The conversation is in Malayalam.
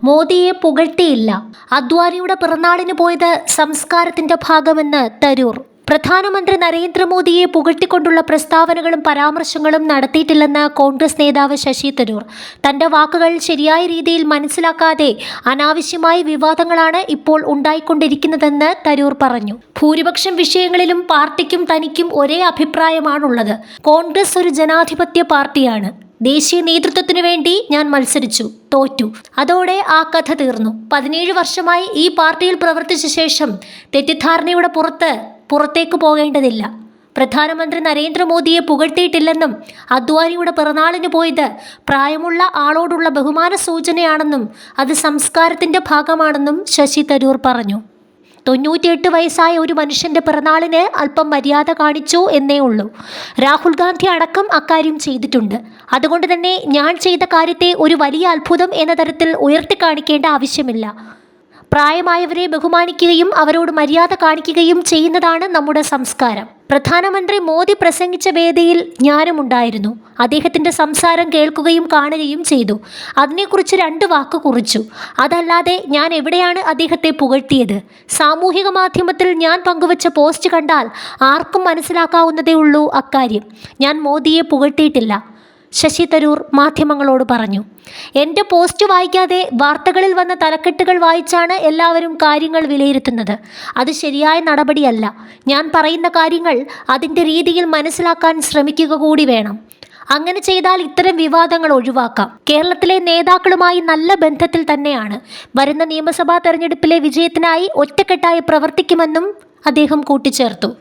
മോദിയെ പുകഴ്ത്തിയില്ല. അദ്വാനിയുടെ പിറന്നാളിന് പോയത് സംസ്കാരത്തിന്റെ ഭാഗമെന്ന് തരൂർ. പ്രധാനമന്ത്രി നരേന്ദ്രമോദിയെ പുകഴ്ത്തിക്കൊണ്ടുള്ള പ്രസ്താവനകളും പരാമർശങ്ങളും നടത്തിയിട്ടില്ലെന്ന് കോൺഗ്രസ് നേതാവ് ശശി തരൂർ. തന്റെ വാക്കുകൾ ശരിയായ രീതിയിൽ മനസ്സിലാക്കാതെ അനാവശ്യമായ വിവാദങ്ങളാണ് ഇപ്പോൾ ഉണ്ടായിക്കൊണ്ടിരിക്കുന്നതെന്ന് തരൂർ പറഞ്ഞു. ഭൂരിപക്ഷം വിഷയങ്ങളിലും പാർട്ടിക്കും തനിക്കും ഒരേ അഭിപ്രായമാണുള്ളത്. കോൺഗ്രസ് ഒരു ജനാധിപത്യ പാർട്ടിയാണ്. ദേശീയ നേതൃത്വത്തിനു വേണ്ടി ഞാൻ മത്സരിച്ചു, തോറ്റു. അതോടെ ആ കഥ തീർന്നു. 17 വർഷമായി ഈ പാർട്ടിയിൽ പ്രവർത്തിച്ച ശേഷം തെറ്റിദ്ധാരണയുടെ പുറത്തേക്ക് പോകേണ്ടതില്ല. പ്രധാനമന്ത്രി നരേന്ദ്രമോദിയെ പുകഴ്ത്തിയിട്ടില്ലെന്നും അദ്വാനിയുടെ പിറന്നാളിന് പോയത് പ്രായമുള്ള ആളോടുള്ള ബഹുമാന സൂചനയാണെന്നും അത് സംസ്കാരത്തിന്റെ ഭാഗമാണെന്നും ശശി തരൂർ പറഞ്ഞു. 98 വയസ്സായ ഒരു മനുഷ്യന്റെ പിറന്നാളിന് അല്പം മര്യാദ കാണിച്ചു എന്നേ ഉള്ളൂ. രാഹുൽ ഗാന്ധി അടക്കം അക്കാര്യം ചെയ്തിട്ടുണ്ട്. അതുകൊണ്ട് തന്നെ ഞാൻ ചെയ്ത കാര്യത്തെ ഒരു വലിയ അത്ഭുതം എന്ന തരത്തിൽ ഉയർത്തിക്കാണിക്കേണ്ട ആവശ്യമില്ല. പ്രായമായവരെ ബഹുമാനിക്കുകയും അവരോട് മര്യാദ കാണിക്കുകയും ചെയ്യുന്നതാണ് നമ്മുടെ സംസ്കാരം. പ്രധാനമന്ത്രി മോദി പ്രസംഗിച്ച വേദിയിൽ ഞാനും ഉണ്ടായിരുന്നു. അദ്ദേഹത്തിൻ്റെ സംസാരം കേൾക്കുകയും കാണുകയും ചെയ്തു. അതിനെക്കുറിച്ച് 2 വാക്ക് കുറിച്ചു. അതല്ലാതെ ഞാൻ എവിടെയാണ് അദ്ദേഹത്തെ പുകഴ്ത്തിയത്? സാമൂഹിക മാധ്യമത്തിൽ ഞാൻ പങ്കുവച്ച പോസ്റ്റ് കണ്ടാൽ ആർക്കും മനസ്സിലാക്കാവുന്നതേ ഉള്ളൂ അക്കാര്യം. ഞാൻ മോദിയെ പുകഴ്ത്തിയിട്ടില്ല, ശശി തരൂർ മാധ്യമങ്ങളോട് പറഞ്ഞു. എൻ്റെ പോസ്റ്റ് വായിക്കാതെ വാർത്തകളിൽ വന്ന തലക്കെട്ടുകൾ വായിച്ചാണ് എല്ലാവരും കാര്യങ്ങൾ വിലയിരുത്തുന്നത്. അത് ശരിയായ നടപടിയല്ല. ഞാൻ പറയുന്ന കാര്യങ്ങൾ അതിൻ്റെ രീതിയിൽ മനസ്സിലാക്കാൻ ശ്രമിക്കുക കൂടി വേണം. അങ്ങനെ ചെയ്താൽ ഇത്തരം വിവാദങ്ങൾ ഒഴിവാക്കാം. കേരളത്തിലെ നേതാക്കളുമായി നല്ല ബന്ധത്തിൽ തന്നെയാണ്. വരുന്ന നിയമസഭാ തെരഞ്ഞെടുപ്പിലെ വിജയത്തിനായി ഒറ്റക്കെട്ടായി പ്രവർത്തിക്കുമെന്നും അദ്ദേഹം കൂട്ടിച്ചേർത്തു.